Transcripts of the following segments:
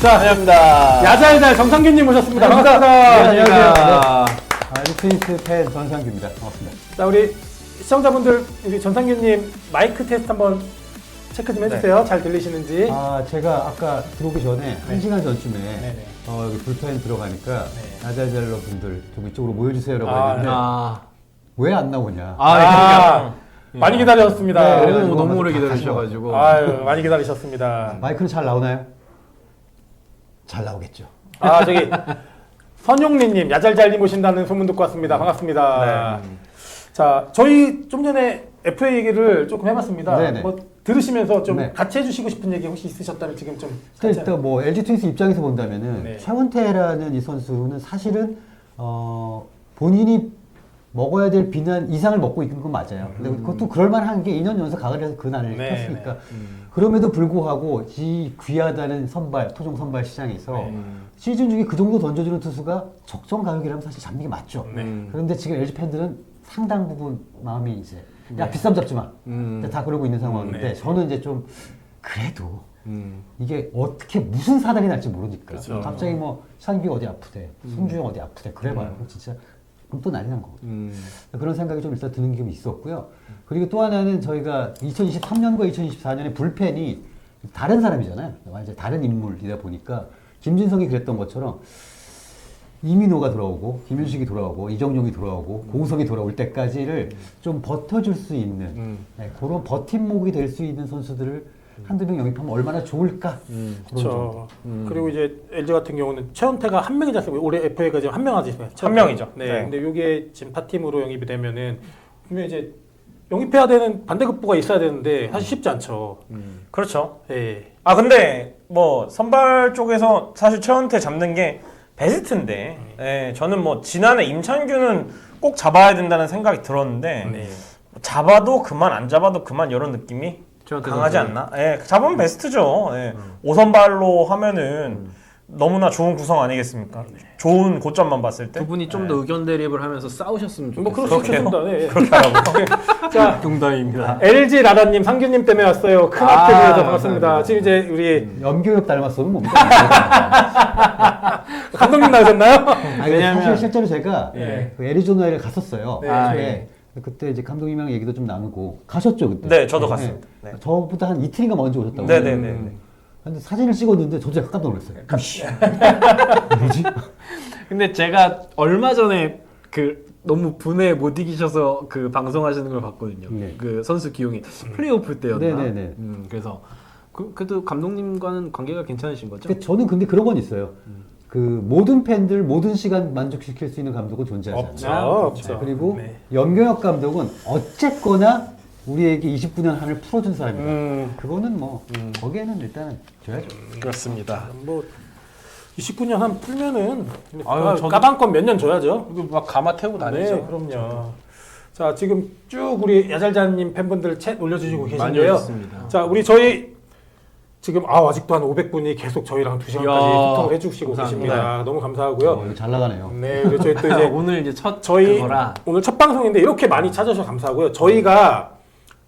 자, 안녕합니다. 야잘잘 정상균님 모셨습니다. 반갑습니다. 네, 안녕하세요. 트윈스 팬 전상규입니다. 반갑습니다. 자, 우리 시청자분들, 우리 전상균님 마이크 테스트 한번 체크 좀 해주세요. 잘 들리시는지. 제가 아까 들어오기 전에 네. 1시간 전쯤에 네네. 여기 불펜 들어가니까 네. 야잘잘러 분들 좀 이쪽으로 모여주세요라고 했는데 왜 안 나오냐. 많이 기다렸습니다. 네, 너무, 그래가지고 너무 오래 다 기다리셔가지고. 아유, 많이 기다리셨습니다. 마이크는 잘 나오나요? 잘 나오겠죠. 저기 선용리님, 야잘잘님 오신다는 소문 듣고 왔습니다. 반갑습니다. 자, 저희 좀 전에 FA 얘기를 조금 해봤습니다. 네네. 뭐 들으시면서 좀 네. 같이 해주시고 싶은 얘기 혹시 있으셨다면 지금 좀. 일단 뭐 LG 트윈스 입장에서 본다면은 네. 최원태라는 이 선수는 사실은 본인이 먹어야 될 비난 이상을 먹고 있는 건 맞아요. 근데 그것도 그럴만한 게 2년 연속 가을에서 그 날을 네, 폈으니까 그럼에도 불구하고 이 귀하다는 선발 토종 선발 시장에서 네. 시즌 중에 그 정도 던져주는 투수가 적정 가격이라면 사실 잡는 게 맞죠. 네. 그런데 지금 LG 팬들은 상당 부분 마음이 이제 야 비싸면 잡지 마. 다 그러고 있는 상황인데 네. 저는 이제 좀 그래도 이게 어떻게 무슨 사단이 날지 모르니까 그렇죠. 갑자기 뭐 찬규 어디 아프대, 송주영 어디 아프대 그래봐요. 그럼 진짜 그럼 또 난리 난 거거든요. 그런 생각이 좀 일단 드는 게 있었고요. 그리고 또 하나는 저희가 2023년과 2024년에 불펜이 다른 사람이잖아요. 완전 다른 인물이다 보니까 김진성이 그랬던 것처럼 이민호가 돌아오고 김윤식이 돌아오고 이정용이 돌아오고 고우성이 돌아올 때까지를 좀 버텨줄 수 있는 그런 버팀목이 될 수 있는 선수들을 한두 명 영입하면 얼마나 좋을까. 그렇죠. 그리고 이제 LG 같은 경우는 최원태가 한 명이지 않습니까? 올해 FA가 지금 한 명 하지 않습니까? 한 명이죠. 네. 네. 근데 이게 지금 파팀으로 영입이 되면은 분명 이제 영입해야 되는 반대급부가 있어야 되는데 사실 쉽지 않죠. 그렇죠. 예. 근데 뭐 선발 쪽에서 사실 최원태 잡는 게 베스트인데, 예, 저는 뭐 지난해 임창규는 꼭 잡아야 된다는 생각이 들었는데, 네. 잡아도 그만 안 잡아도 그만 이런 느낌이 강하지 않나? 예, 잡으면 베스트죠. 예. 5선발로 하면은 너무나 좋은 구성 아니겠습니까? 좋은 고점만 봤을 때. 두 분이 좀 더 의견 대립을 하면서 싸우셨으면 뭐 좋겠어요. 그럴 수 있습니다. 네. 그렇게 하라고. 자, 농담입니다. LG 라다님, 상규님 때문에 왔어요. 큰 하트 보여서 반갑습니다. 지금 이제 우리 염교육 닮았어는 뭡니까? 감독님 나오셨나요? 왜냐면 사실 실제로 제가 예. 그 애리조나를 갔었어요. 네. 초에. 그때 이제 감독님이랑 얘기도 좀 나누고 가셨죠 그때? 네, 저도 갔습니다. 네. 저보다 한 이틀인가 먼저 오셨다고. 네네네. 근데 사진을 찍었는데 저도 약간 깜짝 놀랐어요. 뭐지? 근데 제가 얼마 전에 그 너무 분에 못 이기셔서 그 방송하시는 걸 봤거든요. 네. 그 선수 기용이 플레이오프 때였나? 네네네. 그래서 그래도 감독님과는 관계가 괜찮으신 거죠? 저는 근데 그런 건 있어요. 그 모든 팬들 모든 시간 만족시킬 수 있는 감독은 존재하지 않아요. 없죠. 그리고 네. 염경엽 감독은 어쨌거나 우리에게 29년 한을 풀어준 사람이다. 그거는 뭐 거기에는 일단은 줘야죠. 그렇습니다. 뭐 29년 한 풀면은 저도- 까방권 몇 년 줘야죠. 이거 막 가마 태우고 네, 다니죠. 그럼요. 자, 지금 쭉 우리 야잘자님 팬분들 챗 올려주시고 많이 계신데요. 오셨습니다. 자, 우리 저희 지금 아직도 한 500분이 계속 저희랑 2시간까지 이야, 소통을 해주시고 감사합니다. 계십니다. 너무 감사하고요. 이거 잘 나가네요. 네, 그리고 저희 또 이제 오늘 이제 첫 저희 그거라 오늘 첫 방송인데 이렇게 많이 찾아주셔서 감사하고요. 저희가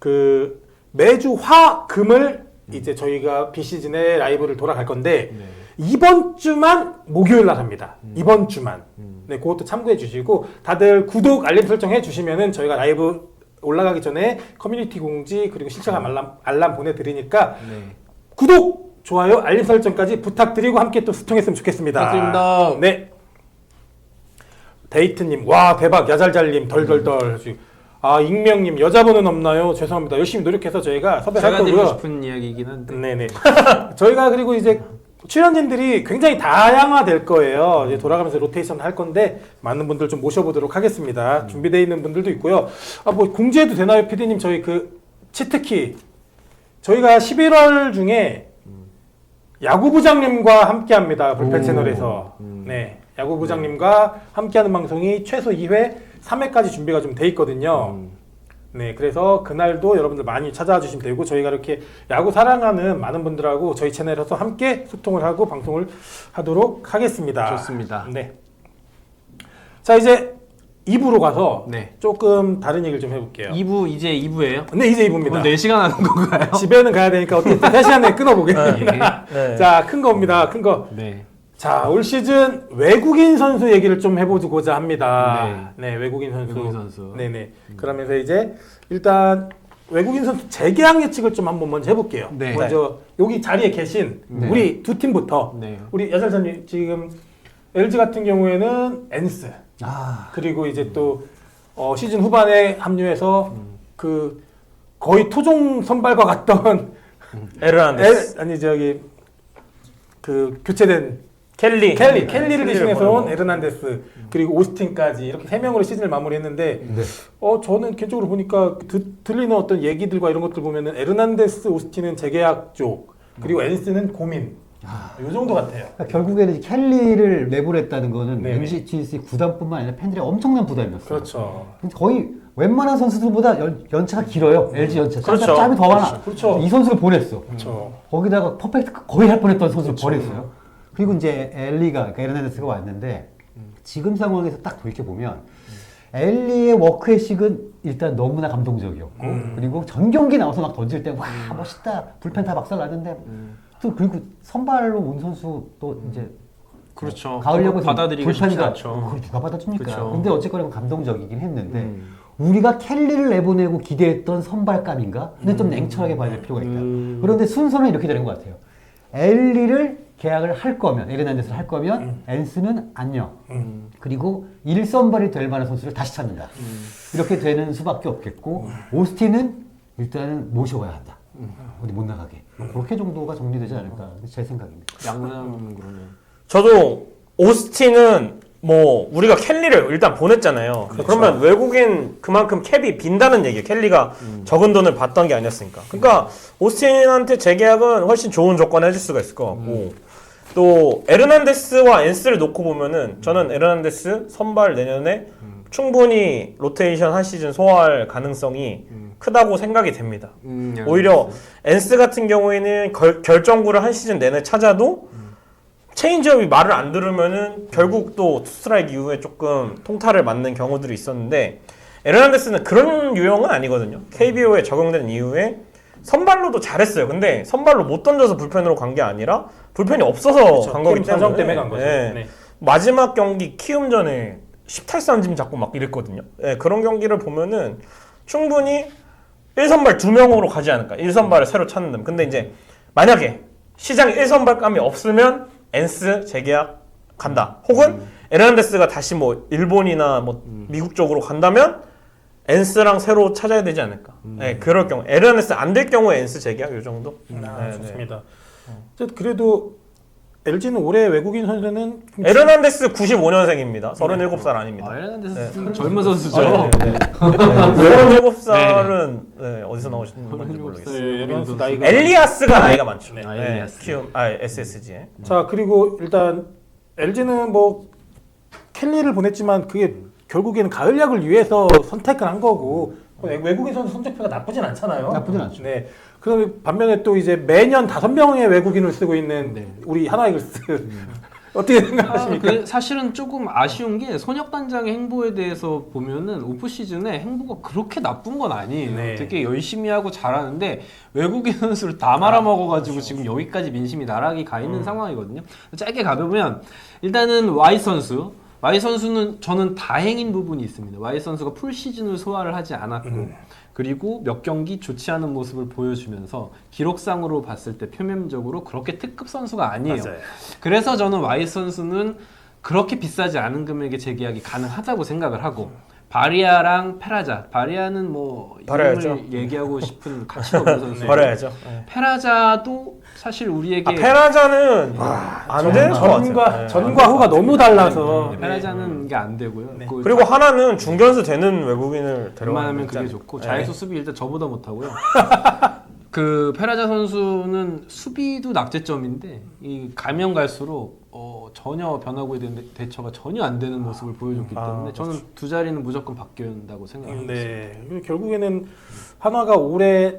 그 매주 화, 금을 이제 저희가 비시즌에 라이브를 돌아갈 건데 이번 주만 목요일 날 합니다. 이번 주만. 네, 그것도 참고해 주시고 다들 구독, 알림 설정 해 주시면은 저희가 라이브 올라가기 전에 커뮤니티 공지 그리고 실시간 알람 보내드리니까 구독, 좋아요, 알림 설정까지 부탁드리고 함께 또 소통했으면 좋겠습니다. 부탁드립니다. 네. 데이트님, 와 대박, 야잘잘님, 덜덜덜. 익명님, 여자분은 없나요? 죄송합니다. 열심히 노력해서 저희가 섭외할 제가 드리고 거고요. 싶은 이야기이긴 한데 네네. 저희가 그리고 이제 출연진들이 굉장히 다양화될 거예요. 이제 돌아가면서 로테이션 할 건데 많은 분들 좀 모셔보도록 하겠습니다. 준비되어 있는 분들도 있고요. 뭐 공지해도 되나요, PD님? 저희 그 치트키 저희가 11월 중에 야구부장님과 함께합니다. 불펜 채널에서. 네, 야구부장님과 함께하는 방송이 최소 2회, 3회까지 준비가 좀 돼 있거든요. 네, 그래서 그날도 여러분들 많이 찾아와 주시면 되고 저희가 이렇게 야구 사랑하는 많은 분들하고 저희 채널에서 함께 소통을 하고 방송을 하도록 하겠습니다. 좋습니다. 네. 자, 이제 2부로 가서 네. 조금 다른 얘기를 좀 해볼게요. 2부 이제 2부예요? 네, 이제 2부입니다. 4시간 하는 건가요? 집에는 가야 되니까 어떻게 3시간 내에 끊어보겠습니다. 네. 자, 큰 겁니다. 큰 거. 네. 자, 올 시즌 외국인 선수 얘기를 좀 해보고자 합니다. 네, 외국인 선수. 외국인 선수. 네네. 그러면서 이제 일단 외국인 선수 재계약 예측을 좀 한번 먼저 해볼게요. 네. 먼저 여기 자리에 계신 네. 우리 두 팀부터 네. 우리 야잘사님 지금 LG 같은 경우에는 엔스 그리고 이제 또 시즌 후반에 합류해서 그 거의 토종 선발과 같던 에르난데스, 아니 저기 그 교체된 켈리를 켈리를 대신해서 온 보내고. 에르난데스 그리고 오스틴까지 이렇게 3명으로 시즌을 마무리했는데 네. 저는 개인적으로 보니까 들리는 어떤 얘기들과 이런 것들 보면은 에르난데스 오스틴은 재계약 쪽 그리고 엔스는 고민 요 정도 같아요. 그러니까 결국에는 이 켈리를 내보냈다는 거는 네네. NCT 구단뿐만 아니라 팬들의 엄청난 부담이었어요. 그렇죠. 거의 웬만한 선수들보다 연차가 길어요. LG 연차. 그렇죠. 짬이 더 많아. 그렇죠. 이 선수를 보냈어. 그렇죠. 거기다가 퍼펙트 거의 할 뻔했던 선수를 그렇죠. 보냈어요. 그리고 이제 엘리가 그러니까 에르난데스가 왔는데 지금 상황에서 딱 돌이켜 보면 엘리의 워크의식은 일단 너무나 감동적이었고 그리고 전 경기 나와서 막 던질 때 와 멋있다 불펜 다 박살났는데 또 그리고 선발로 온 선수 또 이제 그렇죠. 가을야구 받아들이기 쉽지 않죠. 그걸 누가 받아줍니까? 그렇죠. 근데 어쨌거나 감동적이긴 했는데 우리가 켈리를 내보내고 기대했던 선발감인가? 근데 좀 냉철하게 봐야 될 필요가 있다. 그런데 순서는 이렇게 되는 것 같아요. 엘리를 계약을 할 거면 에르난데스를 할 거면 엔스는 안녕. 그리고 1선발이 될 만한 선수를 다시 찾는다. 이렇게 되는 수밖에 없겠고 오스틴은 일단은 모셔와야 한다. 어디 못 나가게. 그렇게 정도가 정리되지 않을까 제 생각입니다. 양상으로는 저도 오스틴은 뭐 우리가 켈리를 일단 보냈잖아요. 그러면 외국인 그만큼 캡이 빈다는 얘기예요. 켈리가 적은 돈을 받던 게 아니었으니까. 그러니까 오스틴한테 재계약은 훨씬 좋은 조건을 해줄 수가 있을 것 같고 또 에르난데스와 엔스를 놓고 보면은 저는 에르난데스 선발 내년에 충분히 로테이션 한 시즌 소화할 가능성이 크다고 생각이 됩니다. 오히려 엔스 같은 경우에는 결정구를 한 시즌 내내 찾아도 체인지업이 말을 안 들으면은 결국 또 투스트라이크 이후에 조금 통타를 맞는 경우들이 있었는데 에르난데스는 그런 유형은 아니거든요. KBO에 적용된 이후에 선발로도 잘했어요. 근데 선발로 못 던져서 불펜으로 간 게 아니라 불펜이 없어서 그렇죠. 간 거기 사정 때문에 때문에 간 거죠. 예. 네. 마지막 경기 키움전에 10탈삼진 잡고 막 이랬거든요. 예, 그런 경기를 보면은 충분히 1선발 2명으로 가지 않을까. 1선발을 새로 찾는다면. 근데 이제 만약에 시장에 1선발감이 없으면 엔스 재계약 간다. 혹은 에르난데스가 다시 뭐 일본이나 뭐 미국 쪽으로 간다면 엔스랑 새로 찾아야 되지 않을까. 네, 그럴 경우 에르난데스 안 될 경우에 엔스 재계약 요 정도. 좋습니다. 그래도 LG는 올해 외국인 선수는 에르난데스 95년생입니다. 37살 아닙니다. 에르난데스 젊은 선수죠. 네, 네. 37살은 네, 어디서 나오신 건지 모르겠어요. 선수 나이가 엘리아스가 나이가 많죠. 네, 네, 엘리아스. 키움, SSG에. 자 그리고 일단 LG는 뭐 켈리를 보냈지만 그게 결국에는 가을약을 위해서 선택을 한 거고 외국인 선수 성적표가 나쁘진 않잖아요. 나쁘진 않죠. 네. 그럼 반면에 또 이제 매년 5명의 외국인을 쓰고 있는 네. 우리 하나이글스 어떻게 생각하십니까? 사실은 조금 아쉬운 게 손혁단장의 행보에 대해서 보면은 오프 시즌에 행보가 그렇게 나쁜 건 아니에요. 네. 되게 열심히 하고 잘하는데 외국인 선수를 다 말아먹어가지고 그렇죠. 지금 여기까지 민심이 나락이 가 있는 상황이거든요. 짧게 가보면 일단은 Y 선수는 저는 다행인 부분이 있습니다. Y 선수가 풀 시즌을 소화를 하지 않았고 그리고 몇 경기 좋지 않은 모습을 보여주면서 기록상으로 봤을 때 표면적으로 그렇게 특급 선수가 아니에요. 맞아요. 그래서 저는 Y 선수는 그렇게 비싸지 않은 금액의 재계약이 가능하다고 생각을 하고 바리아랑 페라자. 바리아는 뭐 버려야죠. 이름을 얘기하고 싶은 가치가 없는 선수. 버려야죠. 페라자도 사실 우리에게 페라자는 안 되는 것 같아요. 전과 후가 너무 달라서 페라자는 이게 안 되고요. 네. 그리고 하나는 중견수 되는 외국인을 데려가면 웬만하면 그게 좋고 자익수 수비 일단 저보다 못하고요. 그 페라자 선수는 수비도 낙제점인데 이 가면 갈수록 전혀 변화구에 대한 대처가 전혀 안 되는 모습을 보여줬기 때문에 저는 두 자리는 무조건 바뀌어야 한다고 생각합니다. 네. 그리고 결국에는 한화가 올해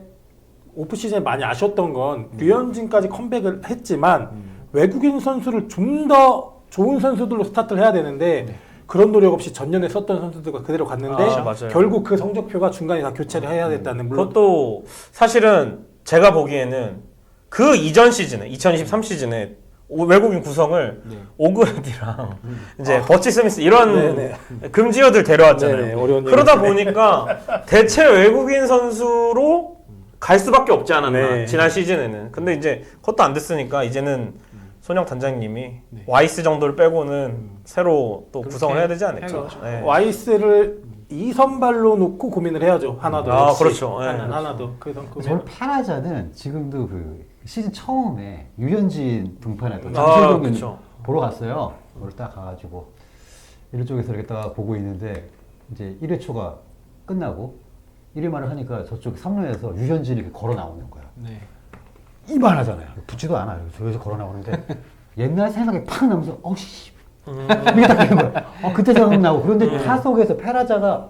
오프 시즌에 많이 아쉬웠던 건 류현진까지 컴백을 했지만 외국인 선수를 좀 더 좋은 선수들로 스타트를 해야 되는데 그런 노력 없이 전년에 썼던 선수들과 그대로 갔는데 맞아요. 결국 그 성적표가 중간에 다 교체를 해야 됐다는 물론 그것도 사실은 제가 보기에는 그 이전 시즌에 2023 시즌에 외국인 구성을 오그레디랑 이제 버치 스미스 이런 네네. 금지어들 데려왔잖아요. 네네, 어려운 그러다 보니까 대체 외국인 선수로 갈 수밖에 없지 않았나 네. 지난 시즌에는. 근데 이제 그것도 안 됐으니까 이제는 손영 단장님이 와이스 정도를 빼고는 새로 또 구성을 해야 되지 않을까. 네. 와이스를 2선발로 놓고 고민을 해야죠. 하나도. 아, 역시. 그렇죠. 네. 하나도. 그래서 저는 페라자는 지금도 그 시즌 처음에 유현진 등판했던 아, 장실동인 그쵸. 보러 갔어요. 오늘 딱 가가지고 이쪽에서 이렇게 딱 보고 있는데 이제 1회 초가 끝나고 1회 말을 하니까 저쪽 3루에서 유현진이 이렇게 걸어 나오는 거야. 네. 이만하잖아요. 붙지도 않아요. 저기서 걸어 나오는데 옛날 생각이 팍 나면서 어씨 이게 딱 되는 거야. 그때 생각나고 그런데 타석에서 페라자가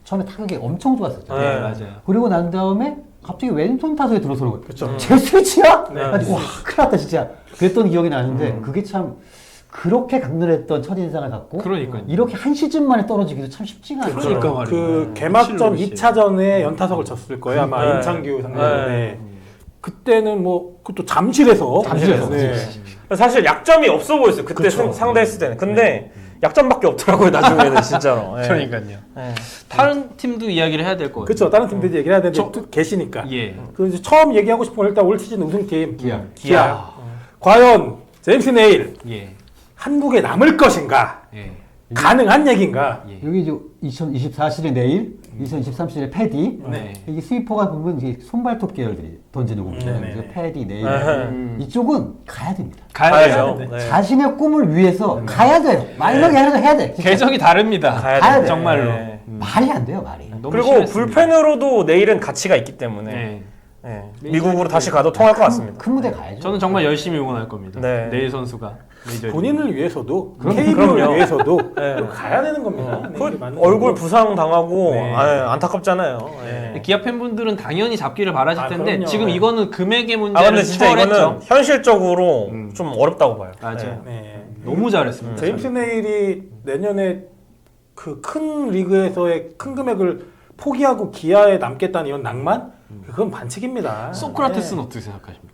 처음에 타격이 엄청 좋았었잖아요. 네, 맞아요. 그리고 난 다음에 갑자기 왼손 타석에 들어서는 거예요. 그쵸. 제 스위치야? 네. 와 큰일 났다 진짜. 그랬던 기억이 나는데 그게 참 그렇게 강렬했던 첫인상을 갖고 그러니까요. 이렇게 한 시즌 만에 떨어지기도 참 쉽지가 않아요. 그러니까 말이에요. 그 개막전 실로 2차전에 연타석을 쳤을 거예요. 아마 네. 임창규 상대인데 그때는 뭐 그것도 잠실에서 네. 사실 약점이 없어 보였어요. 그때 그쵸. 상대했을 때는. 근데 약점밖에 없더라고요. 나중에는 진짜로. 네. 그러니까요. 네. 다른 팀도 이야기를 해야 될 것 같아요. 그렇죠. 다른 팀들이 얘기를 해야 되는데 또 계시니까. 예. 그 이제 처음 얘기하고 싶은 건 일단 올 시즌 우승팀 기아. 과연 제임스 네일 예. 한국에 남을 것인가? 예. 가능한 얘기인가? 예. 여기 이제 2024시즌 내일, 2023시즌 패디. 네. 이게 스위퍼가 보면 이제 손발톱 계열들이 던지는 겁니다. 네, 그래서 네. 패디, 네일. 이쪽은 가야 됩니다. 가야죠. 네. 네. 자신의 꿈을 위해서 가야 돼요. 말로 해야 돼. 진짜. 궤적이 다릅니다. 가야 돼. 정말로. 네. 말이 안 돼요, 말이. 너무 그리고 심했습니다. 불펜으로도 내일은 가치가 있기 때문에 네. 네. 미국으로 다시 가도 통할 것 같습니다. 큰 무대 가야죠. 저는 정말 열심히 응원할 겁니다. 네. 네일 선수가 메이저리그. 본인을 위해서도 그럼요. KBO를 위해서도 네. 가야 되는 겁니다. 네, 그 이게 맞는 얼굴 거고. 부상 당하고 네. 안타깝잖아요. 네. 기아 팬분들은 당연히 잡기를 바라실 아, 텐데 그럼요. 지금 이거는 금액의 아 문제를 근데 진짜 이거는 초월했죠. 현실적으로 좀 어렵다고 봐요. 맞아요. 네. 너무 잘했습니다. 제임스 네일이 내년에 그 큰 리그에서의 큰 금액을 포기하고 기아에 남겠다는 이런 낭만? 그건 반칙입니다. 소크라테스는 어떻게 생각하십니까?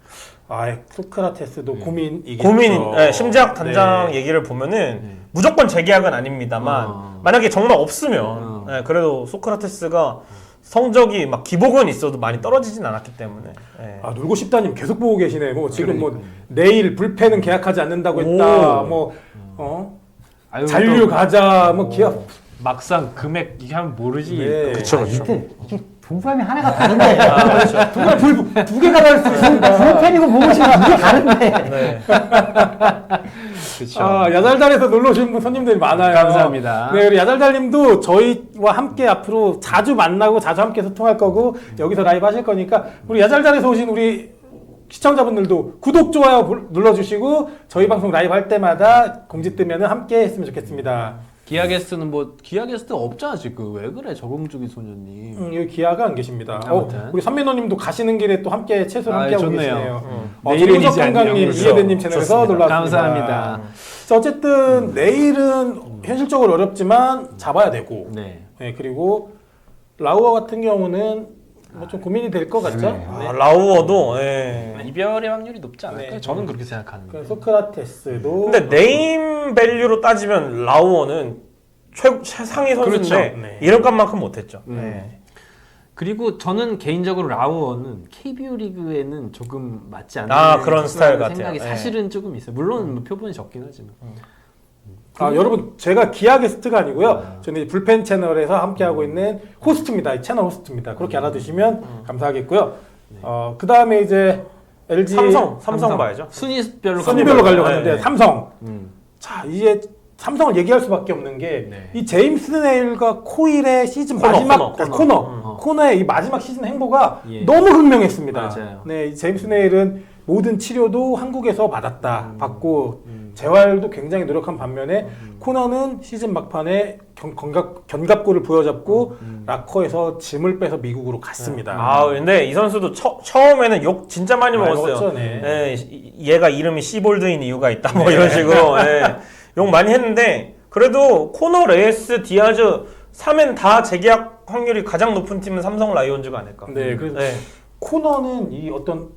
아, 소크라테스도 고민이겠죠. 고민, 심지학 단장 네. 얘기를 보면은 무조건 재계약은 아닙니다만 만약에 정말 없으면 그래도 소크라테스가 성적이 막 기복은 있어도 많이 떨어지진 않았기 때문에. 아, 놀고 싶다님 계속 보고 계시네. 뭐 지금 뭐 내일 불펜은 계약하지 않는다고 했다. 뭐 아유, 잔류 또 가자. 뭐 기아 막상 금액 이게 하면 모르지. 네. 그쵸, 그쵸. 이때 이게 동감이 하나가 다른데. 정말 두 개가 다를 수 있습니다. 불펜이고 뭐고 지금 이게 다른데. 네. 그렇죠. 아, 야잘달에서 놀러 오신 분 손님들이 많아요. 감사합니다. 네, 우리 야잘달님도 저희와 함께 앞으로 자주 만나고 자주 함께 소통할 거고 여기서 라이브 하실 거니까 우리 야잘달에서 오신 우리 시청자분들도 구독, 좋아요 눌러주시고 저희 방송 라이브 할 때마다 공지 뜨면은 함께 했으면 좋겠습니다. 기아 게스트는 뭐 기아 게스트 없잖아 지금. 왜 그래 적응주기 소년님. 여기 기아가 안 계십니다. 아무튼. 우리 선민호님도 가시는 길에 또 함께 채소를 함께 하고 좋네요. 계시네요. 내일이지 건강님, 안녕. 이혜대님 채널에서 좋습니다. 놀러 왔습니다. 감사합니다. 자, 어쨌든 내일은 현실적으로 어렵지만 잡아야 되고, 네. 네, 그리고 라우어 같은 경우는 뭐 좀 고민이 될 것 같죠. 네. 네. 라우어도 이별의 확률이 높지 않을까요? 네. 저는 그렇게 생각하는데. 그 소크라테스도 근데 네임 밸류로 따지면 라우어는 최상위 선수인데 그렇죠. 네. 이름값만큼 못했죠. 네. 그리고 저는 개인적으로 라우어는 KBO 리그에는 조금 맞지 않는 그런 스타일 같아요. 생각이 네. 사실은 조금 있어요. 물론 뭐 표본이 적긴 하지만. 여러분 제가 기아 게스트가 아니고요. 저는 이제 불펜 채널에서 함께 하고 있는 호스트입니다. 이 채널 호스트입니다. 그렇게 알아두시면 감사하겠고요. 그 다음에 이제 LG 삼성 봐야죠. 순위별로 순위별로 가려고 네. 하는데 삼성. 음. 자, 이제 삼성을 얘기할 수밖에 없는 게 이 네. 제임스 네일과 코일의 시즌 코너, 마지막 코너. 코너의 이 마지막 시즌 행보가 예. 너무 극명했습니다. 맞아요. 네, 이 제임스 네일은 모든 치료도 한국에서 받았다. 받고 재활도 굉장히 노력한 반면에 코너는 시즌 막판에 견갑골을 부여잡고 락커에서 짐을 빼서 미국으로 갔습니다. 근데 이 선수도 처음에는 욕 진짜 많이 먹었어요. 먹었죠, 네. 얘가 이름이 시볼드인 이유가 있다 뭐 이런 식으로 욕 많이 했는데 그래도 코너, 레이스, 디아즈 3엔 다 재계약 확률이 가장 높은 팀은 삼성 라이온즈가 아닐까. 네, 그래서 네. 코너는 이 어떤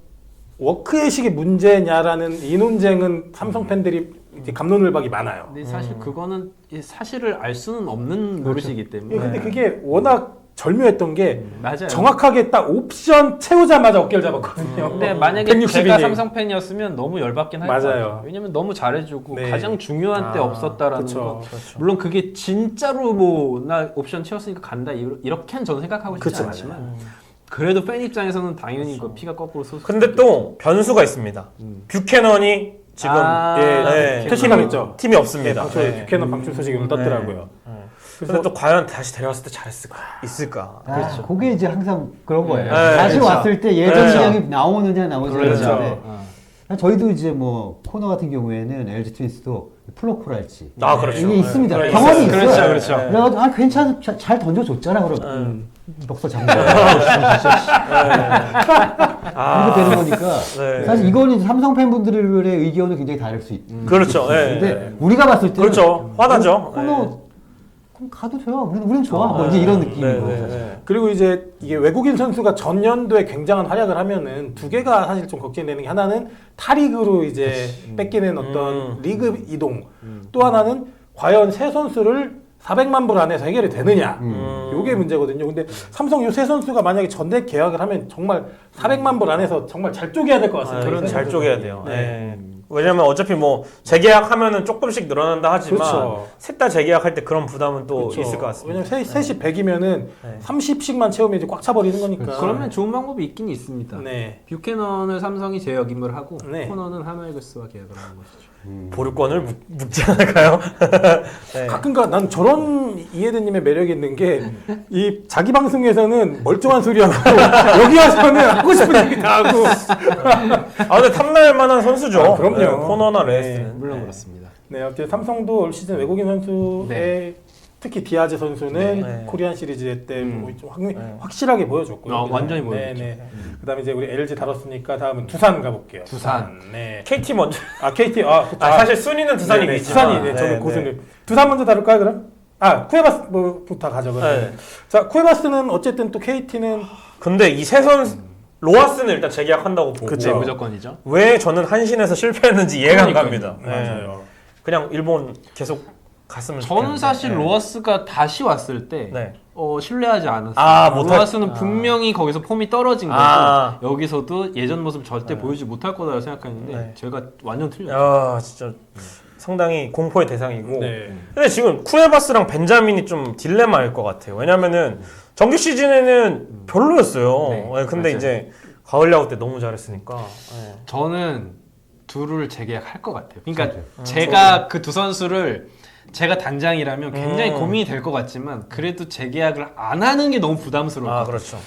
워크의식의 문제냐라는 이 논쟁은 삼성 팬들이 이제 갑론을박이 많아요. 근데 사실 그거는 이 사실을 알 수는 없는 노릇이기 때문에. 예, 근데 그게 워낙 절묘했던 게 맞아요. 정확하게 딱 옵션 채우자마자 어깨를 잡았거든요. 근데 만약에 160 제가 이닝. 삼성 팬이었으면 너무 열받긴 할 맞아요. 거예요. 왜냐면 너무 잘해주고 네. 가장 중요한 때 없었다라는 그쵸. 거. 물론 그게 진짜로 뭐 나 옵션 채웠으니까 간다 이렇게는 저는 생각하고 싶지 그쵸, 않지만 그래도 팬 입장에서는 당연히 그 피가 거꾸로 솟을 근데 또 변수가 있습니다. 뷰캐넌이 지금 예, 퇴실당했죠. 팀이 예, 없습니다. 방출, 네. 뷰캐넌 방출 소식이 오늘 떴더라고요. 그래서 또 과연 다시 데려왔을 때 있을까? 그렇죠. 그게 이제 항상 그런 거예요. 네, 다시 그렇죠. 왔을 때 예전 그렇죠. 시장이 나오느냐 나오지 그렇죠. 않는데 저희도 이제 뭐 코너 같은 경우에는 LG 트윈스도 플로코랄지 아, 그렇죠. 이게 있습니다. 네. 경험이 있어요. 그렇죠, 그렇죠. 그래가지고 아 괜찮아 잘 던져줬잖아 그럼 넉서 장군 이렇게 되는 거니까 네. 사실 이거는 이제 삼성 팬분들의 의견은 굉장히 다를 수 있고 그렇죠. 예. 근데 우리가 봤을 때는 그렇죠. 화나죠. 코너 그럼 가도 돼요. 우리는 좋아. 뭐 이제 이런 느낌이고 사실. 그리고 이제 이게 외국인 선수가 전년도에 굉장한 활약을 하면은 두 개가 사실 좀 걱정되는 게 하나는 타리그로 이제 뺏기는 어떤 리그 이동, 또 하나는 과연 새 선수를 400만 불 안에서 해결이 되느냐. 요게 문제거든요. 근데 삼성 요 세 선수가 만약에 전대 계약을 하면 정말 400만 불 안에서 정말 잘 쪼개야 될 것 같습니다. 그런 잘 쪼개야 돼요. 네. 예. 왜냐면 어차피 뭐 재계약하면은 조금씩 늘어난다 하지만 그렇죠. 셋 다 재계약할 때 그런 부담은 또 그렇죠. 있을 것 같습니다. 왜냐면 셋이 100이면은 30씩만 채우면 이제 꽉 차버리는 거니까. 그러면 좋은 방법이 있긴 있습니다. 네. 뷰캐넌을 삼성이 재역임을 하고 네. 코너는 하나이글스와 계약을 하는 것이죠. 보류권을 묵지 않을까요? 네. 가끔가 난 저런 이해대님의 매력이 있는 게 이 자기 방송에서는 멀쩡한 소리하고 여기 와서는 하고 싶은 얘기 다 하고. 아 근데 탐날 만한 선수죠. 아, 그럼요. 네, 코너나 네. 레이스는. 물론 네. 그렇습니다. 네, 어쨌든 삼성도 올 시즌 외국인 선수의 네. 특히 디아즈 선수는 네. 코리안 시리즈 때 좀 확실하게 보여줬고요. 완전히 네, 보여줬죠. 네. 그다음에 이제 우리 LG 다뤘으니까 다음은 두산 가볼게요. 두산. 네. KT 먼저. KT 그쵸. 사실 순위는 두산이 네, 있지만. 두산이 저는 고순을 두산 먼저 다룰까요 그럼? 쿠에바스부터 가져가요. 네. 자 쿠에바스는 어쨌든 또 KT는 근데 이 세 선수 로하스는 일단 재계약한다고 보고. 그쵸. 네, 무조건이죠. 왜 저는 한신에서 실패했는지 이해가 안 갑니다. 네. 맞아요. 그냥 일본 계속 갔으면 저는 좋겠는데. 사실 네. 로하스가 다시 왔을 때 네. 신뢰하지 않았어요. 아, 못할- 로하스는 분명히 거기서 폼이 떨어진 거고 아. 여기서도 예전 모습 절대 보여주지 못할 거다라고 생각했는데 네. 제가 완전 틀렸어요. 야 진짜 상당히 공포의 대상이고. 네. 근데 지금 쿠에바스랑 벤자민이 좀 딜레마일 것 같아요. 왜냐면은 정규 시즌에는 별로였어요. 네, 네, 근데 맞아요. 이제 가을 야구 때 너무 잘했으니까. 네. 저는 둘을 재계약할 것 같아요. 그러니까 제가 그 두 선수를 제가 당장이라면 굉장히 고민이 될 것 같지만 그래도 재계약을 안 하는 게 너무 부담스러워요. 아 그렇죠.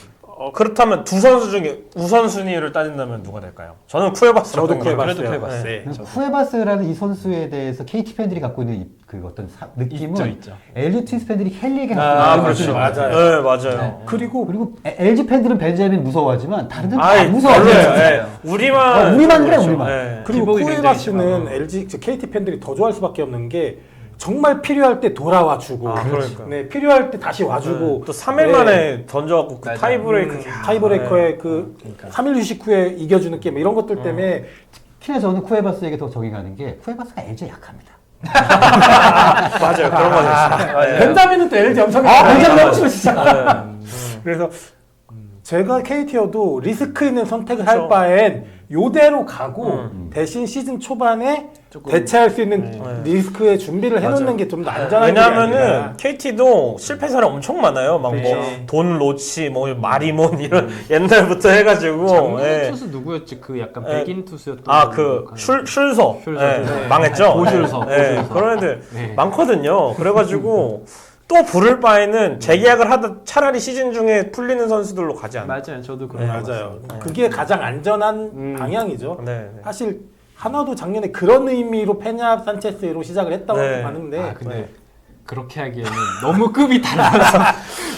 그렇다면 두 선수 중에 우선순위를 따진다면 누가 될까요? 저는 쿠에바스라고 저도 생각해요. 쿠에바스. 그래도 쿠에바스. 네. 쿠에바스라는 이 선수에 대해서 KT 팬들이 갖고 있는 그 어떤 느낌은 있죠. LG 트윈스 팬들이 헬리에게 갖고 아 있는 그렇죠. 느낌이 맞아요. 네 맞아요. 그리고 그리고 LG 팬들은 벤자민 무서워하지만 다른 데는 아이 다 무서워해요. 별로예요. 예. 우리만 우리만 그래, 그렇죠. 우리만. 예. 그리고 기복이 굉장히 쿠에바스는 심하고. LG KT 팬들이 더 좋아할 수밖에 없는 게 정말 필요할 때 돌아와 주고 아, 그러니까요. 네, 필요할 때 다시 와주고 또 3일 만에 던져갖고 그 맞아요. 타이브레이크 타이브레이커의 그 3일 휴식 후에 이겨주는 게임 이런 것들 때문에 특히나 저는 쿠에바스에게 더 적이 가는 게 쿠에바스가 LG에 약합니다. 맞아요 그런 거 있어요. 예. 벤자민은 또 LG 엄청 벤자민 너무 싫어 진짜. 그래서 제가 KT여도 리스크 있는 선택을 할 그렇죠. 바엔 요대로 가고 대신 시즌 초반에 대체할 수 있는 리스크의 준비를 해놓는 맞아요. 게 좀 더 안전한 게 왜냐하면은 아니라. KT도 실패 사례 엄청 많아요. 막 뭐 네. 돈 로치, 뭐 마리몬 이런 옛날부터 해가지고. 작년에 예. 투수 누구였지? 그 약간 예. 백인 투수였던 아그 슐서 슐서. 예, 네. 망했죠. 고슐서, 예, 고슐서. 그런 애들 네. 많거든요. 그래가지고 또 부를 바에는 재계약을 하다 차라리 시즌 중에 풀리는 선수들로 가지 않나. 맞아요. 저도 그런 거 맞아요. 네. 그게 가장 안전한 방향이죠. 네, 네. 사실 하나도 작년에 그런 의미로 페냐 산체스로 시작을 했다고 네. 하는데 아 근데 그렇게 하기에는 너무 급이 달라서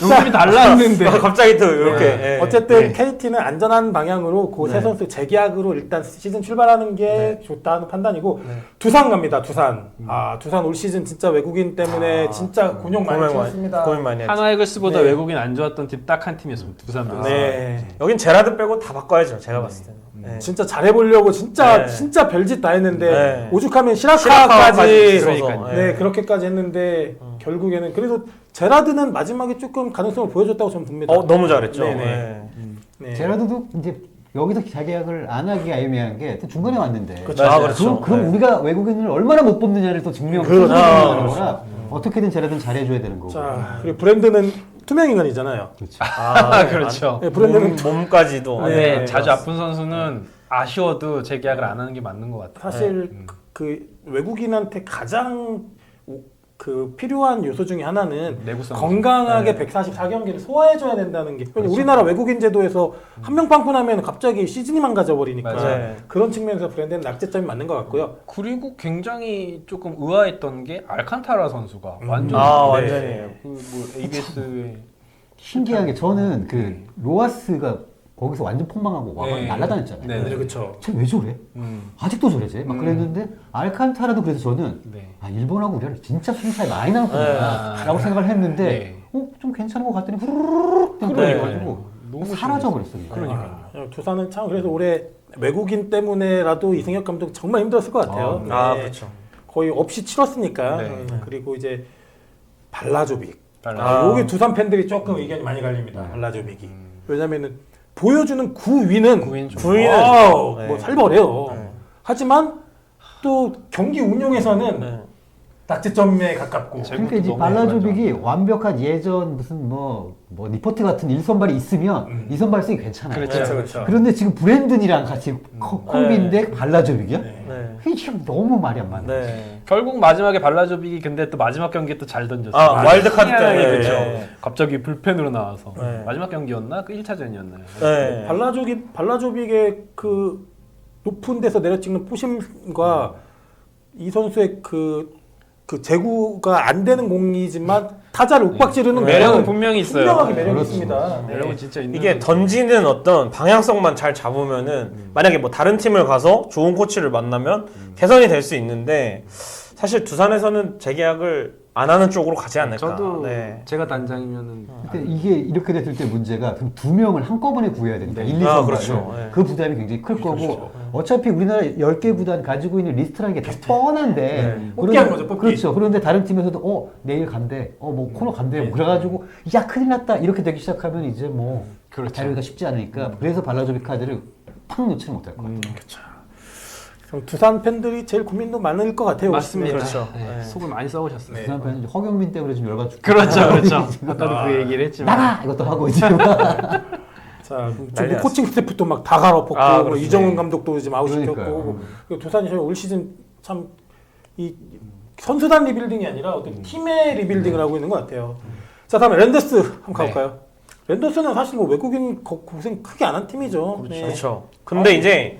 용품이 달랐는데. 갑자기 또 이렇게. 예. 어쨌든 KT는 안전한 방향으로 그 세 네. 선수 재계약으로 일단 시즌 출발하는 게 좋다는 판단이고 두산 갑니다. 두산. 두산 올 시즌 진짜 외국인 때문에 진짜 곤욕 많이 치렀습니다. 고민 많이 했죠. 하나이글스보다 네. 외국인 안 좋았던 팀 딱 한 팀이었습니다. 두산 베어스. 네. 여긴 제라드 빼고 다 바꿔야죠. 제가 봤을 때는. 네. 진짜 잘해보려고 진짜 네. 진짜 별짓 다 했는데 네. 오죽하면 시라카까지 시라카까지 들어서, 네 예. 그렇게까지 했는데 결국에는 그래도 제라드는 마지막에 조금 가능성을 보여줬다고 저는 봅니다. 너무 잘했죠. 네네. 네. 네. 제라드도 이제 여기서 재계약을 안 하기가 애매한 게 또 중간에 왔는데 그렇죠. 아, 그렇죠. 그럼 네. 우리가 외국인을 얼마나 못 뽑느냐를 또 증명하는 그렇죠. 거라 어떻게든 제라드는 잘해줘야 되는 거고. 자 그리고 브랜드는 투명 인간이잖아요. 아, 그렇죠. 네, 브랜드는 몸까지도. 네, 네, 자주 아픈 선수는 아쉬워도 재계약을 안 하는 게 맞는 것 같아요. 사실 그 외국인한테 가장 그 필요한 요소 중에 하나는 내구성. 건강하게 144경기를 소화해줘야 된다는 게 우리나라 외국인 제도에서 한 명 빵꾸 나면 갑자기 시즌이 망가져버리니까 맞아요. 그런 측면에서 브랜드는 낙제점이 맞는 것 같고요. 그리고 굉장히 조금 의아했던 게 알칸타라 선수가 완전 완전히. 뭐 ABS에 신기하게 저는 그 로하스가 거기서 완전 폭망하고 와 네. 날라다녔잖아요. 네. 네, 그렇죠. 쟤 왜 저래? 아직도 저래지? 막 그랬는데 알칸타라도 그래서 저는 네. 일본하고 우리랑 진짜 수준 차이 많이 나는구나 네. 라고 생각을 했는데 네. 좀 괜찮은 것 같더니 후루룩 그러니까요. 너무 사라져버렸어요. 그러니까요. 두산은 참 그래서 올해 외국인 때문에라도 이승엽 감독 정말 힘들었을 것 같아요. 그렇죠. 거의 없이 치렀으니까. 네. 그리고 이제 발라조빅. 발라. 여기 두산 팬들이 조금 의견이 많이 갈립니다. 발라조빅이. 왜냐면은 보여주는 구위는 와우, 네. 뭐 살벌해요. 하지만 또 경기 운용에서는 낙제점에 가깝고. 그러니까 이제 발라조빅이 완벽한 예전 무슨 뭐 니퍼트 같은 일선발이 있으면 이 선발 쓰기 괜찮아요. 그렇죠. 그런데 지금 브랜든이랑 같이 콤비인데 발라조빅이야? 네. 이게 지금 너무 말이 안 맞네. 네. 결국 마지막에 발라조빅이 근데 또 마지막 경기에 또 잘 던졌어요. 와일드카드 희한하게 때문에. 그렇죠. 네. 갑자기 불펜으로 나와서 네. 마지막 경기였나? 그 1차전이었나요? 네. 발라조빅의 그 높은 데서 내려찍는 포심과 이 선수의 그 제구가 안 되는 공이지만 타자를 욱박지르는 매력은 공은 분명히 있어요. 분명하게 매력이 그렇죠. 있습니다. 네. 매력은 진짜 있는. 이게 던지는 어떤 방향성만 잘 잡으면은 만약에 뭐 다른 팀을 가서 좋은 코치를 만나면 개선이 될 수 있는데 사실 두산에서는 재계약을 안 하는 쪽으로 가지 않을까. 저도 네. 제가 단장이면은 근데 이게 이렇게 됐을 때 문제가 그럼 두 명을 한꺼번에 구해야 되니까 1, 2, 3 그렇죠. 네. 그 부담이 굉장히 클 거고 어차피 우리나라 10개 구단 가지고 있는 리스트라는 게 다 뻔한데 뽑기 하는 거죠, 뽑기. 그렇죠. 그런데 다른 팀에서도 내일 간대. 뭐 코너 간대. 뭐 그래가지고 야 큰일 났다. 이렇게 되기 시작하면 이제 뭐 그렇죠. 다루기가 쉽지 않으니까 그래서 발라조빅 카드를 팍 놓지는 못할 것 같아요. 그럼 두산 팬들이 제일 고민도 많을 것 같아요. 맞습니다. 그렇죠. 네. 네. 속을 많이 써오셨어요. 네. 두산 팬은 허경민 때문에 지금 열받 죽고 그렇죠, 그렇죠. 아까도 그 얘기를 했지만 나가 이것도 하고 지금 자, 난리 지금 코칭 스태프도 막 다 갈아엎었고 뭐 그렇죠. 이정훈 감독도 지금 아웃시켰고 그러니까요. 그리고 두산이 올 시즌 참 이 선수단 리빌딩이 아니라 어떤 팀의 리빌딩을 하고 있는 것 같아요. 자, 다음에 랜더스 한번 가볼까요? 랜더스는 사실 뭐 외국인 고생 크게 안 한 팀이죠. 네. 그렇죠. 근데 이제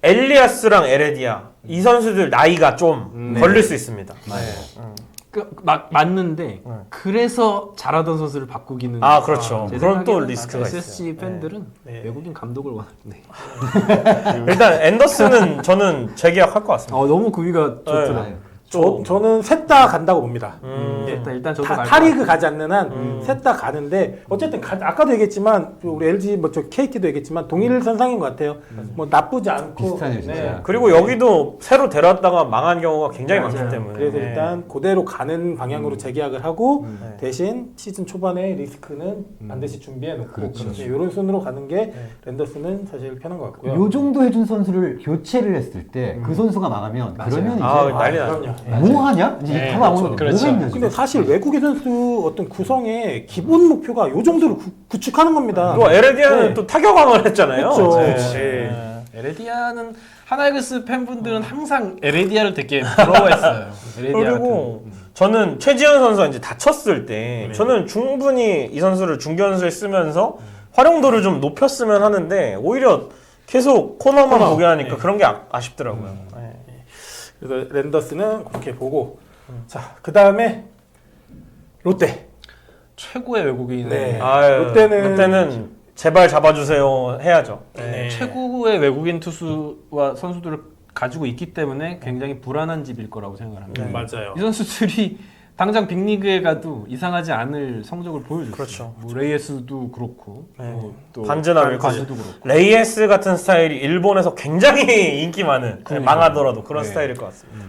엘리아스랑 에레디아 이 선수들 나이가 좀 걸릴 수 있습니다. 맞는데 그래서 잘하던 선수를 바꾸기는 그렇죠. 제 그런 또 생각에는 리스크가 SSG 있어요. 팬들은 네. 외국인 감독을 원하는데 일단 앤더슨은 저는 재계약할 것 같습니다. 너무 구위가 좋더라고요. 저는 셋 다 간다고 봅니다. 일단 저도 타리그 가지 않는 한 셋 다 가는데 어쨌든 아까도 얘기했지만 우리 LG 뭐 저 KT도 얘기했지만 동일 선상인 것 같아요. 뭐 나쁘지 않고 비슷하네요, 진짜. 그리고 여기도 새로 데려왔다가 망한 경우가 굉장히 많기 때문에. 그래서 일단 그대로 가는 방향으로 재계약을 하고 대신 시즌 초반에 리스크는 반드시 준비해 놓고 이런 순으로 가는 게 랜더스는 사실 편한 것 같고요. 요 정도 해준 선수를 교체를 했을 때 그 선수가 망하면 그러면 이제 난리 그럼요. 나죠. 뭐 하냐? 이제 하고 아무것도 그렇죠. 뭐가 있냐 근데 사실 외국인 선수 어떤 구성의 기본 목표가 요 정도로 구축하는 겁니다. 그리고 에레디아는 네. 또 타격왕을 했잖아요. 그렇죠. 네. 에레디아는 하나이글스 팬분들은 항상 에레디아를 되게 부러워했어요. 에레디아 그리고 저는 최지현 선수가 이제 다쳤을 때 저는 충분히 이 선수를 중견수에 쓰면서 활용도를 좀 높였으면 하는데 오히려 계속 코너만 보게 하니까 그런 게 아쉽더라고요. 네. 그래서 랜더스는 그렇게 보고 자, 그 다음에 롯데. 최고의 외국인. 네. 아유, 롯데는 롯데는 제발 잡아주세요 해야죠. 네. 최고의 외국인 투수와 선수들을 가지고 있기 때문에 굉장히 불안한 집일 거라고 생각을 합니다. 맞아요. 이 선수들이 당장 빅리그에 가도 이상하지 않을 성적을 보여줬어요. 그렇죠. 뭐 레이에스도 그렇고, 또 반즈나 반즈도 그렇고. 레이에스 같은 스타일이 일본에서 굉장히 인기 많은 망하더라도 그런 네. 스타일일 것 같습니다.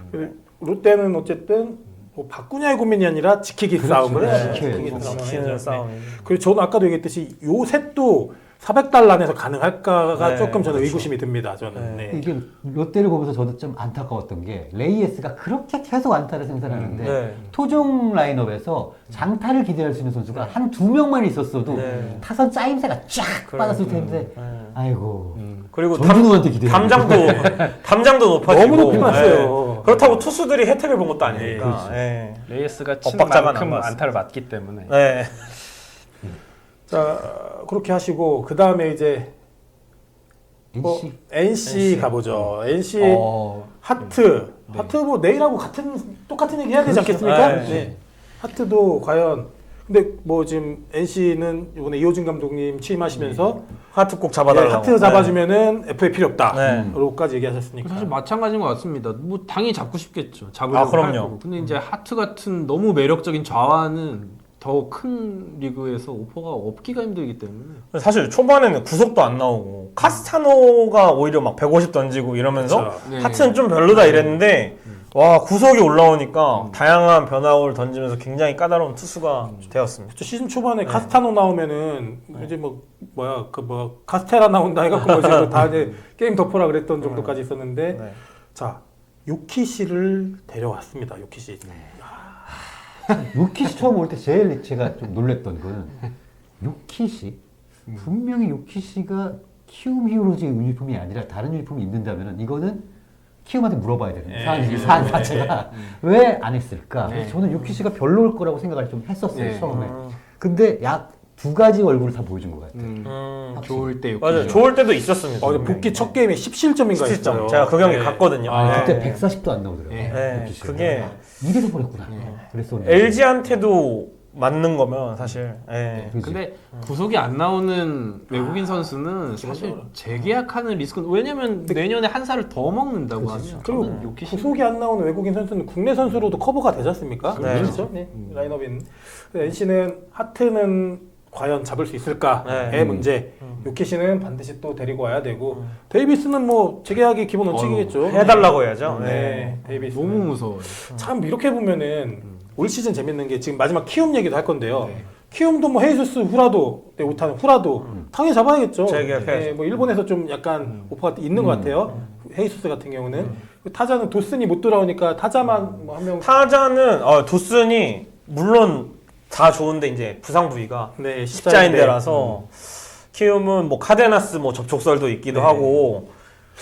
롯데는 어쨌든 뭐 바꾸냐의 고민이 아니라 지키기 싸움을 해야죠. 지켜야죠. 지키는 싸움. 그리고 저는 아까도 얘기했듯이 요 셋도 400달러 안에서 가능할까가 네, 조금 저는 그렇죠. 의구심이 듭니다. 저는. 네. 이게 롯데를 보면서 저도 좀 안타까웠던 게 레이에스가 그렇게 계속 안타를 생산하는데 네. 토종 라인업에서 장타를 기대할 수 있는 선수가 한 2명만 있었어도 네. 타선 짜임새가 쫙 빠졌을 텐데 아이고 그리고 전준우한테 기대. 담장도 높아지고 너무 높이 났어요. 네. 그렇다고 투수들이 혜택을 본 것도 아니니까. 네. 레이에스가 친 엇박자가 만큼 남았어. 안타를 맞기 때문에. 네. 자, 그렇게 하시고 그 다음에 이제 뭐 NC? NC 가보죠. NC 하트. 하트 뭐 내일하고 똑같은 얘기 해야 되지 않겠습니까? 네. 네. 하트도 과연 근데 뭐 지금 NC는 이번에 이호준 감독님 취임하시면서 하트 꼭 예, 잡아달라고. 하트 잡아주면은 FA 필요 없다. 네. 로까지 얘기하셨으니까. 사실 마찬가지인 것 같습니다. 뭐 당연히 잡고 싶겠죠. 아, 잡으려고 그럼요. 할 거고. 근데 이제 하트 같은 너무 매력적인 좌완은 더 큰 리그에서 오퍼가 없기가 힘들기 때문에. 사실 초반에는 구속도 안 나오고 카스타노가 오히려 막 150 던지고 이러면서 그렇죠. 네. 하트는 좀 별로다 이랬는데 와 구속이 올라오니까 다양한 변화를 던지면서 굉장히 까다로운 투수가 되었습니다. 저 시즌 초반에 카스타노 나오면은 이제 카스테라 나온다 해갖고 뭐 이제 다 이제 게임 덮어라 그랬던 정도까지 있었는데 네. 자 요키시를 데려왔습니다. 요키시. 요키시 처음 올 때 제일 제가 좀 놀랬던 거는 요키시 분명히 요키시가 키움 히어로즈의 유니폼이 아니라 다른 유니폼이 입는다면은 이거는 키움한테 물어봐야 되는 사안 자체가 왜 안 했을까? 그래서 저는 요키시가 별로일 거라고 생각을 좀 했었어요 네. 처음에. 근데 약 두 가지 얼굴을 다 보여준 것 같아요. 좋을 때 맞아요. 좋을 때도 있었습니다. 복귀 첫 게임에 17점인가 했어요. 17점. 제가 그 경기 네. 갔거든요. 그때 140도 안 나오더라고요. 네. 요키시가. 그게 이래서 버렸구나. 그랬었는데. LG한테도 맞는 거면 사실. 네. 그치? 근데 구속이 안 나오는 외국인 선수는 사실 재계약하는 리스크는 왜냐면 내년에 한 살을 더 먹는다고 하면 그리고 저는 요키시 구속이 안 나오는 외국인 선수는 국내 선수로도 커버가 되지 않습니까? 네. 그렇죠. 네. 라인업인 NC는 하트는 과연 잡을 수 있을까의 네. 문제. 요키시는 반드시 또 데리고 와야 되고 데이비스는 뭐 재계약이 기본 원칙이겠죠. 해달라고 해야죠. 네, 데이비스 너무 무서워요. 참 이렇게 보면은 올 시즌 재밌는 게 지금 마지막 키움 얘기도 할 건데요. 키움도 뭐 헤이수스 후라도, 네, 오타는 후라도 당연히 잡아야겠죠. 재계약해야죠. 네, 뭐 일본에서 좀 약간 오퍼가 있는 것 같아요. 헤이수스 같은 경우는 타자는 도슨이 못 돌아오니까 타자만 뭐 한 명. 타자는 도슨이 물론 다 좋은데 이제 부상 부위가 네, 십자인대라서 키움은 뭐 카데나스 뭐 접촉설도 있기도 하고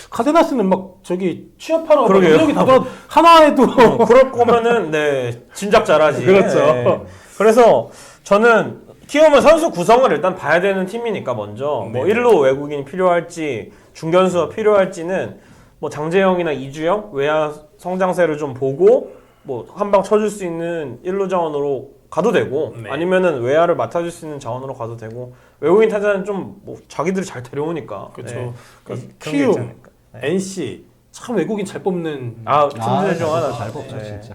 카데나스는 막 저기 취업하러 그러게요. 여기 다 돌아 하나에도 그럴 거면은 네 진작 잘하지. 그렇죠. 네. 그래서 저는 키움은 선수 구성을 일단 봐야 되는 팀이니까 먼저 뭐 1루 외국인이 필요할지 중견수가 필요할지는 뭐 장재영이나 이주영 외야 성장세를 좀 보고 뭐 한 방 쳐줄 수 있는 1루 자원으로 가도 되고 네. 아니면은 외야를 맡아줄 수 있는 자원으로 가도 되고 외국인 타자는 좀 뭐 자기들이 잘 데려오니까 그렇죠. 네. 그러니까 그런 게 있지 키움, 않을까. NC 참 외국인 잘 뽑는. 팀들 중 하나 잘 뽑죠 네. 진짜.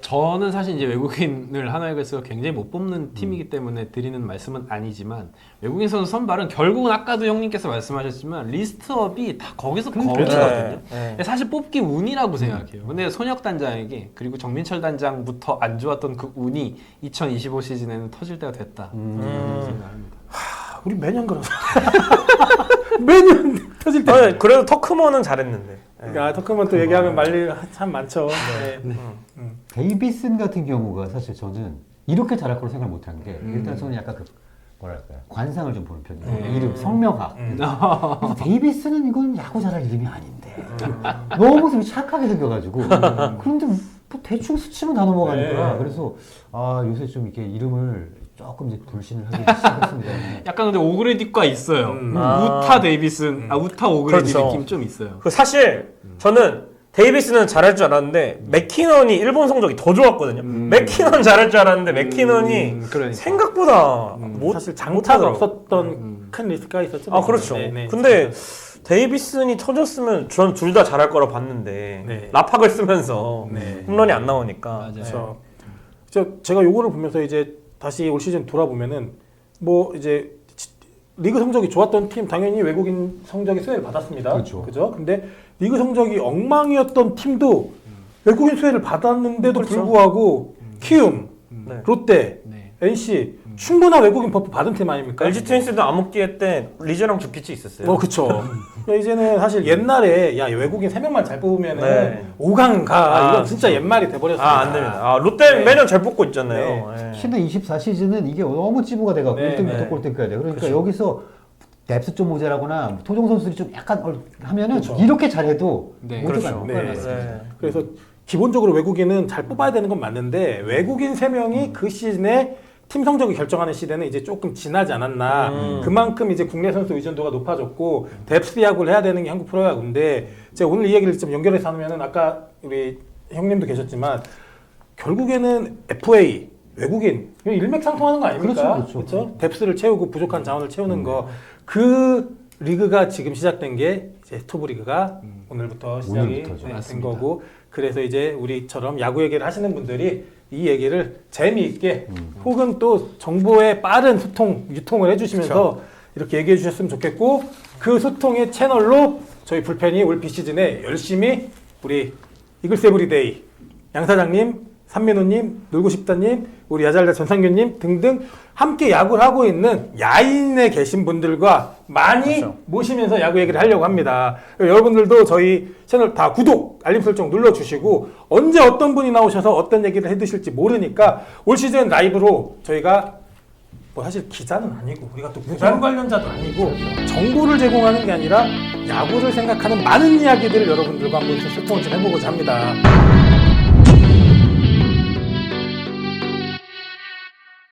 저는 사실 이제 외국인을 하나이글스가 굉장히 못 뽑는 팀이기 때문에 드리는 말씀은 아니지만 외국인 선수 선발은 결국은 아까도 형님께서 말씀하셨지만 리스트업이 다 거기서 거기거든요. 네. 사실 뽑기 운이라고 생각해요. 근데 손혁 단장에게 그리고 정민철 단장부터 안 좋았던 그 운이 2025 시즌에는 터질 때가 됐다. 생각합니다. 우리 매년 그러죠. 매년 터질 때. 그래도 터크먼은 잘했는데. 아, 터크만 또 얘기하면 말릴 참 많죠. 네. 데이비슨 같은 경우가 사실 저는 이렇게 잘할 거로 생각을 못한 게 일단 저는 약간 그 뭐랄까요 관상을 좀 보는 편이에요. 이름 성명학. 그래서 데이비스는 이건 야구 잘할 이름이 아닌데 너무 좀 착하게 생겨가지고 그런데 뭐 대충 스치면 다 넘어가니까 그래서 아 요새 좀 이렇게 이름을 조금 이제 불신을 하기 시작했습니다. 약간 근데 오그레디과 있어요. 우타 데이비슨, 우타 오그레디 그렇죠. 느낌 좀 있어요. 그 사실 저는 데이비스는 잘할 줄 알았는데 맥키넌이 일본 성적이 더 좋았거든요. 맥키넌 잘할 줄 알았는데 맥키넌이 그러니까. 생각보다 사실 장타가 못하더라고요. 없었던 큰 리스크가 있었죠. 아 그렇죠. 네. 근데 데이비슨이 터졌으면 전 둘 다 잘할 거라 봤는데 네. 라팍을 쓰면서 네. 홈런이 안 나오니까. 맞아요. 그렇죠. 제가 요거를 보면서 이제 다시 올 시즌 돌아보면은 뭐 이제 리그 성적이 좋았던 팀 당연히 외국인 성적이 수혜를 받았습니다. 그렇죠. 그죠? 근데 리그 성적이 엉망이었던 팀도 외국인 수혜를 받았는데도 그렇죠. 불구하고 키움, 네. 롯데, 네. NC 충분한 외국인 버프 받은 팀 아닙니까? LG 트윈스도 암흑기회 때 리즈랑 주피치 있었어요. 그쵸. 이제는 사실 옛날에 야 외국인 3명만 잘 뽑으면은 네. 5강 가 아, 이건 진짜 옛말이 돼버렸습니다. 안 됩니다. 롯데 네. 매년 잘 뽑고 있잖아요. 네. 신의 24시즌은 이게 너무 찌부가 돼갖고 네, 1등부터 네. 꼴등까지 돼. 그러니까 그쵸. 여기서 뎁스 좀 모자라거나 토종 선수들이 좀 약간 하면은 그쵸. 이렇게 잘해도 네, 못 그렇죠. 들어가요. 네. 네. 그래서 기본적으로 외국인은 잘 뽑아야 되는 건 맞는데 외국인 3명이 그 시즌에 팀 성적이 결정하는 시대는 이제 조금 지나지 않았나. 그만큼 이제 국내 선수 의존도가 높아졌고 뎁스 야구를 해야 되는 게 한국 프로야구인데 제가 오늘 이 얘기를 좀 연결해서 하면은 아까 우리 형님도 계셨지만 결국에는 FA 외국인 일맥상통하는 거 아닙니까? 그렇죠. 그렇죠? 뎁스를 채우고 부족한 자원을 채우는 거 그 리그가 지금 시작된 게 이제 스토브 리그가 오늘부터 시작이 오늘부터죠. 된 맞습니다. 거고 그래서 이제 우리처럼 야구 얘기를 하시는 분들이 이 얘기를 재미있게 혹은 또 정보의 빠른 유통을 해주시면서 이렇게 얘기해 주셨으면 좋겠고 그 소통의 채널로 저희 불펜이 올 비시즌에 열심히 우리 이글스 에브리데이 양 사장님, 삼민호님, 놀고 싶다님, 우리 야잘다 전상규님 등등 함께 야구를 하고 있는 야인에 계신 분들과 많이 그렇죠. 모시면서 야구 얘기를 하려고 합니다. 여러분들도 저희 채널 다 구독, 알림 설정 눌러주시고 언제 어떤 분이 나오셔서 어떤 얘기를 해주실지 모르니까 올 시즌 라이브로 저희가 뭐 사실 기자는 아니고 우리가 또 구단 관련자도 아니고 정보를 제공하는 게 아니라 야구를 생각하는 많은 이야기들을 여러분들과 한번 소통을 좀 해보고자 합니다.